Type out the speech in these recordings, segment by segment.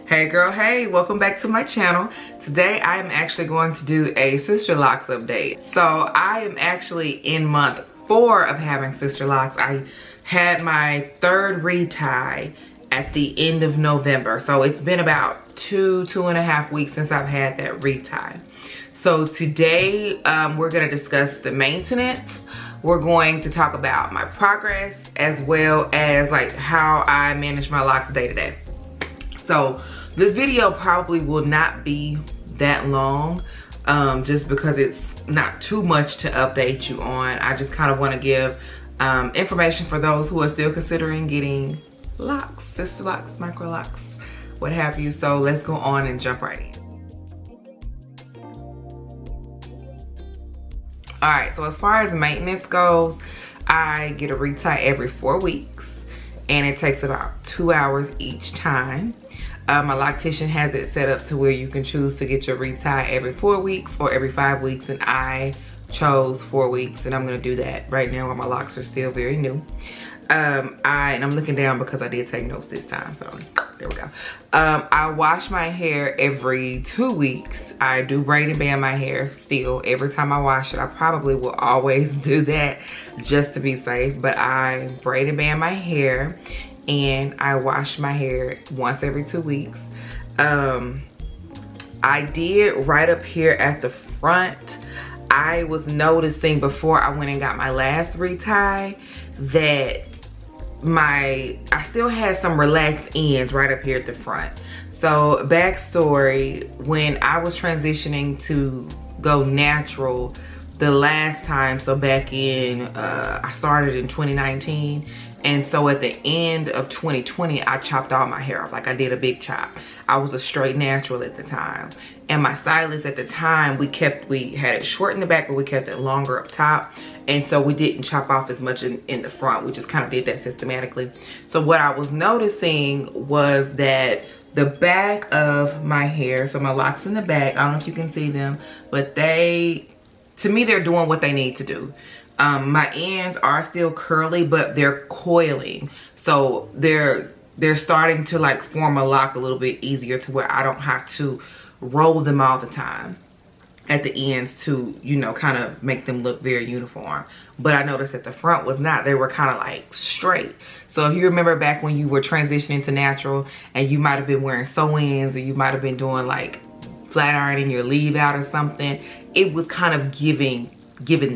Hey girl, hey, welcome back to my channel. Today I am actually going to do a Sisterlocks update. So I am actually in month 4 of having Sisterlocks. I had my 3rd retie at the end of November. So it's been about two and a half weeks since I've had that retie. So today we're gonna discuss the maintenance. We're going to talk about my progress as well as like how I manage my locks day to day. So this video probably will not be that long just because it's not too much to update you on. I just kind of want to give information for those who are still considering getting locks, sister locks, micro locks, what have you. So let's go on and jump right in. All right, so as far as maintenance goes, I get a retie every 4 weeks and it takes about 2 hours each time. My loctician has it set up to where you can choose to get your retie every 4 weeks or every 5 weeks, and I chose 4 weeks, and I'm gonna do that right now while my locks are still very new. And I'm looking down because I did take notes this time, so there we go. I wash my hair every 2 weeks. I do braid and band my hair still every time I wash it. I probably will always do that just to be safe, but I braid and band my hair and I wash my hair once every 2 weeks. I did right up here at the front. I was noticing before I went and got my last retie that I still had some relaxed ends right up here at the front. So backstory, when I was transitioning to go natural the last time, so back in, I started in 2019. And so at the end of 2020, I chopped all my hair off. Like I did a big chop. I was a straight natural at the time. And my stylist at the time, we had it short in the back, but we kept it longer up top. And so we didn't chop off as much in the front. We just kind of did that systematically. So what I was noticing was that the back of my hair, so my locks in the back, I don't know if you can see them, but to me, they're doing what they need to do. My ends are still curly, but they're coiling. So they're starting to like form a lock a little bit easier to where I don't have to roll them all the time at the ends to, you know, kind of make them look very uniform. But I noticed that the front was not. They were kind of like straight. So if you remember back when you were transitioning to natural and you might have been wearing sew-ins or you might have been doing like flat ironing your leave out or something, it was kind of giving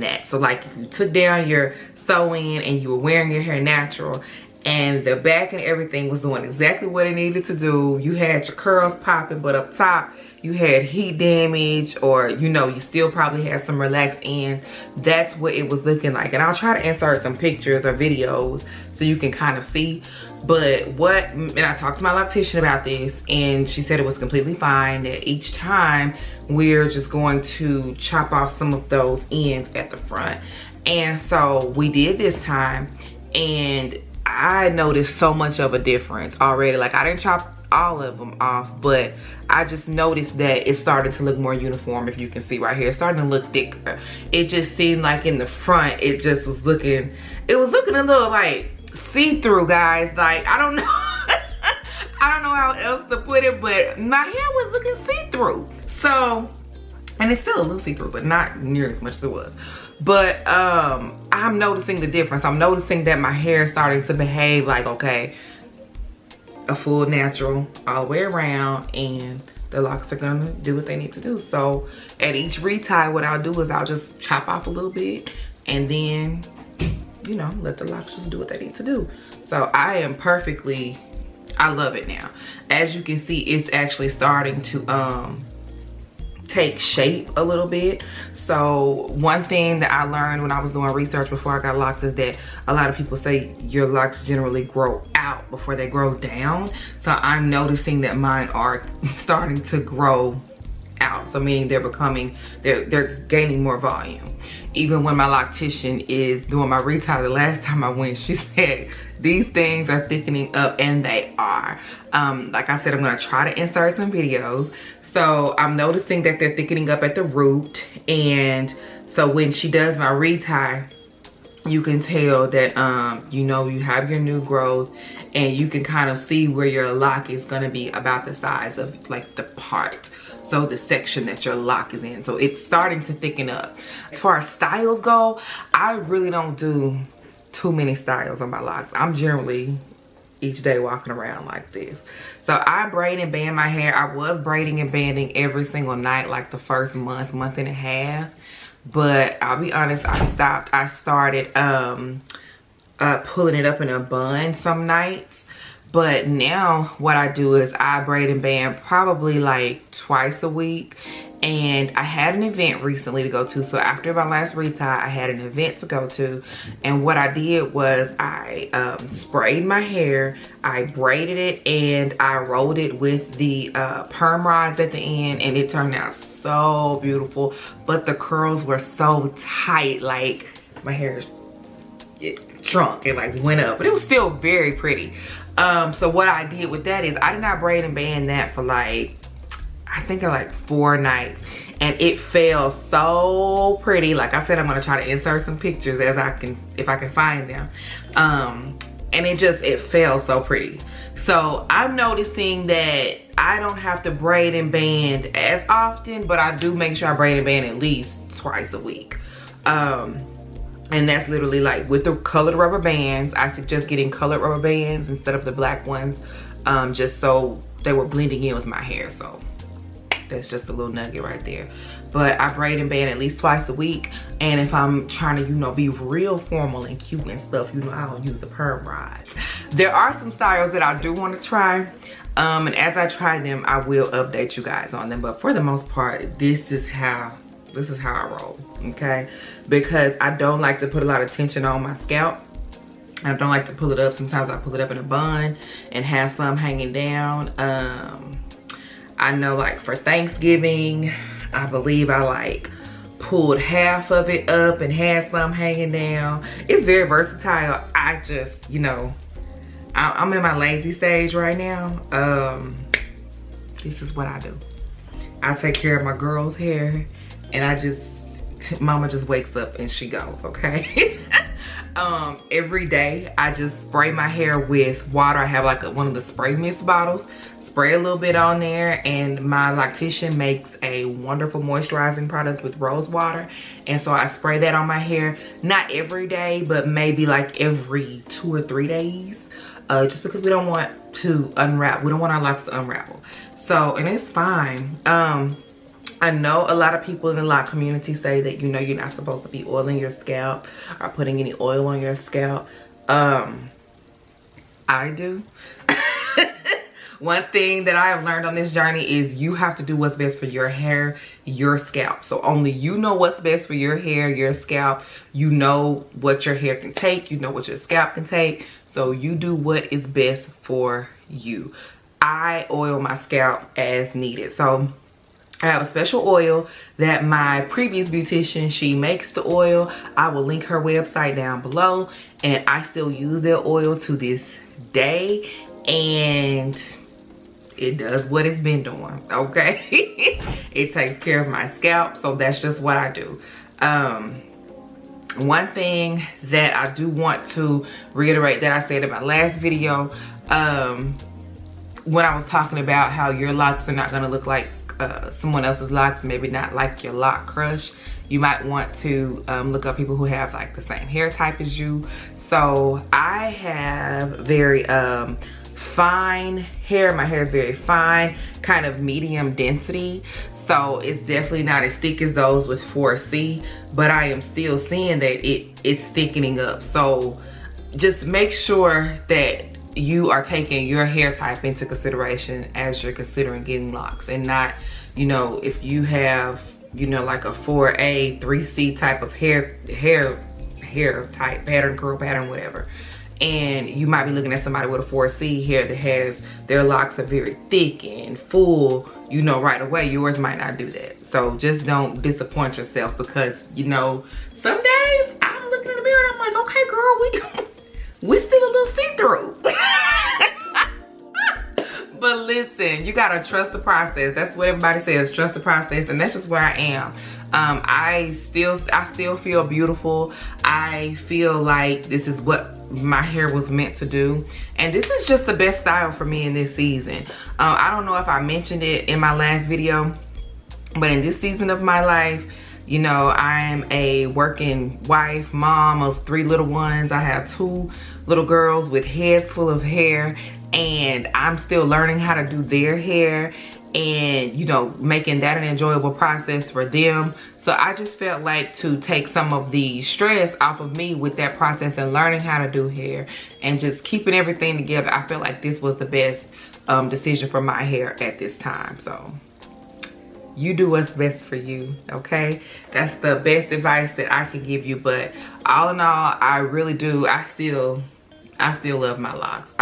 that. So like if you took down your sew-in and you were wearing your hair natural and the back and everything was doing exactly what it needed to do, you had your curls popping, but up top you had heat damage, or you know, you still probably had some relaxed ends. That's what it was looking like. And I'll try to insert some pictures or videos so you can kind of see. But and I talked to my loctician about this and she said it was completely fine, that each time we're just going to chop off some of those ends at the front. And so we did this time, and I noticed so much of a difference already. Like I didn't chop all of them off, but I just noticed that it started to look more uniform. If you can see right here, it's starting to look thicker. It just seemed like in the front, it just was looking, a little like see-through, guys. Like I don't know I don't know how else to put it, but my hair was looking see-through. So, and it's still a little see-through, but not near as much as it was. But I'm noticing the difference. I'm noticing that my hair is starting to behave like, okay, a full natural all the way around, and the locks are gonna do what they need to do. So at each retie, what I'll do is I'll just chop off a little bit and then, you know, let the locks just do what they need to do. So I love it now. As you can see, it's actually starting to take shape a little bit. So one thing that I learned when I was doing research before I got locks is that a lot of people say your locks generally grow out before they grow down. So I'm noticing that mine are starting to grow out. So meaning they're gaining more volume. Even when my loctician is doing my retie, the last time I went, she said these things are thickening up, and they are. Like I said, I'm gonna try to insert some videos. So I'm noticing that they're thickening up at the root, and so when she does my retie, you can tell that you know you have your new growth, and you can kind of see where your lock is going to be about the size of like the part, so the section that your lock is in. So it's starting to thicken up. As far as styles go, I really don't do too many styles on my locks. I'm generally each day walking around like this. So I braid and band my hair. I was braiding and banding every single night like the first month and a half, but I'll be honest, I stopped. I started pulling it up in a bun some nights, but now what I do is I braid and band probably like twice a week. And I had an event recently to go to. So after my last retie, I had an event to go to. And what I did was I sprayed my hair, I braided it, and I rolled it with the perm rods at the end. And it turned out so beautiful. But the curls were so tight. Like my hair, it shrunk, it like went up. But it was still very pretty. So what I did with that is I did not braid and band that for like, I think like 4 nights, and it fell so pretty. Like I said, I'm gonna try to insert some pictures as I can, if I can find them. And it fell so pretty. So I'm noticing that I don't have to braid and band as often, but I do make sure I braid and band at least twice a week. And that's literally like with the colored rubber bands. I suggest getting colored rubber bands instead of the black ones, just so they were blending in with my hair. So that's just a little nugget right there. But I braid and band at least twice a week. And if I'm trying to, you know, be real formal and cute and stuff, you know, I don't use the perm rods. There are some styles that I do want to try. And as I try them, I will update you guys on them. But for the most part, this is how I roll, okay? Because I don't like to put a lot of tension on my scalp. I don't like to pull it up. Sometimes I pull it up in a bun and have some hanging down. I know like for Thanksgiving, I believe I like pulled half of it up and had some hanging down. It's very versatile. I just, you know, I'm in my lazy stage right now. This is what I do. I take care of my girl's hair, and mama just wakes up and she goes, okay? Every day I just spray my hair with water. I have like one of the spray mist bottles. Spray a little bit on there, and my loctician makes a wonderful moisturizing product with rose water, and so I spray that on my hair. Not every day, but maybe like every 2 or 3 days, just because we don't want to unravel. We don't want our locks to unravel. So, and it's fine. I know a lot of people in the lock community say that, you know, you're not supposed to be oiling your scalp or putting any oil on your scalp. I do. One thing that I have learned on this journey is you have to do what's best for your hair, your scalp. So only you know what's best for your hair, your scalp. You know what your hair can take. You know what your scalp can take. So you do what is best for you. I oil my scalp as needed. So I have a special oil that my previous beautician, she makes the oil. I will link her website down below, and I still use their oil to this day, and it does what it's been doing, okay? It takes care of my scalp, so that's just what I do. One thing that I do want to reiterate that I said in my last video, when I was talking about how your locks are not gonna look like someone else's locks, maybe not like your lock crush, you might want to look up people who have like the same hair type as you. So I have very fine hair. My hair is very fine, kind of medium density, so it's definitely not as thick as those with 4C, but I am still seeing that it's thickening up. So just make sure that you are taking your hair type into consideration as you're considering getting locks, and not, you know, if you have, you know, like a 4A 3C type of hair type, pattern, curl pattern, whatever, and you might be looking at somebody with a 4C hair that has, their locks are very thick and full, you know, right away. Yours might not do that. So just don't disappoint yourself, because, you know, some days I'm looking in the mirror and I'm like, okay girl, we still a little see-through. But listen, you gotta trust the process. That's what everybody says, trust the process, and that's just where I am. I still feel beautiful. I feel like this is what my hair was meant to do, and this is just the best style for me in this season. I don't know if I mentioned it in my last video, but in this season of my life, you know, I'm a working wife, mom of 3 little ones. I have 2 little girls with heads full of hair, and I'm still learning how to do their hair and, you know, making that an enjoyable process for them. So I just felt like to take some of the stress off of me with that process and learning how to do hair and just keeping everything together. I felt like this was the best decision for my hair at this time. So you do what's best for you, okay? That's the best advice that I can give you. But all in all, I really do, I still love my locks.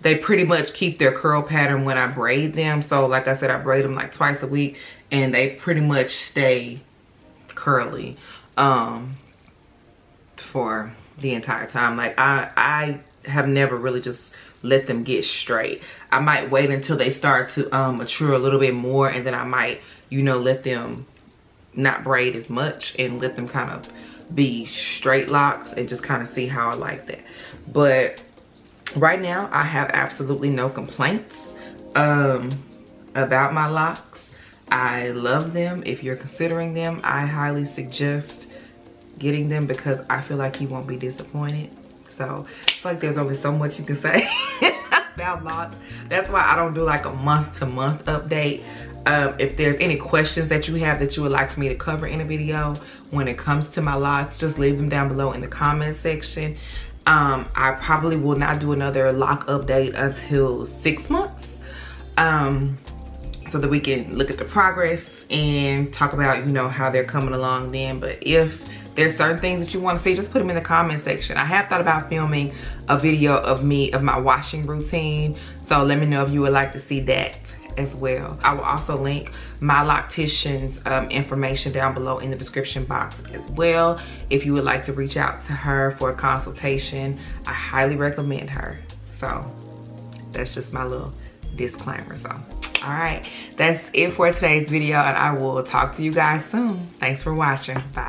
They pretty much keep their curl pattern when I braid them. So like I said, I braid them like twice a week, and they pretty much stay curly for the entire time. Like I have never really just let them get straight. I might wait until they start to mature a little bit more, and then I might, you know, let them not braid as much and let them kind of be straight locks and just kind of see how I like that. But right now I have absolutely no complaints about my locks. I love them. If you're considering them, I highly suggest getting them because I feel like you won't be disappointed. So I feel like there's only so much you can say about locks. That's why I don't do like a month-to-month update. If there's any questions that you have that you would like for me to cover in a video when it comes to my locks, just leave them down below in the comment section. I probably will not do another lock update until 6 months, so that we can look at the progress and talk about, you know, how they're coming along then. But if there's certain things that you want to see, just put them in the comment section. I have thought about filming a video of my washing routine, so let me know if you would like to see that as well. I will also link my loctician's information down below in the description box as well. If you would like to reach out to her for a consultation, I highly recommend her. So that's just my little disclaimer. So all right, that's it for today's video, and I will talk to you guys soon. Thanks for watching. Bye.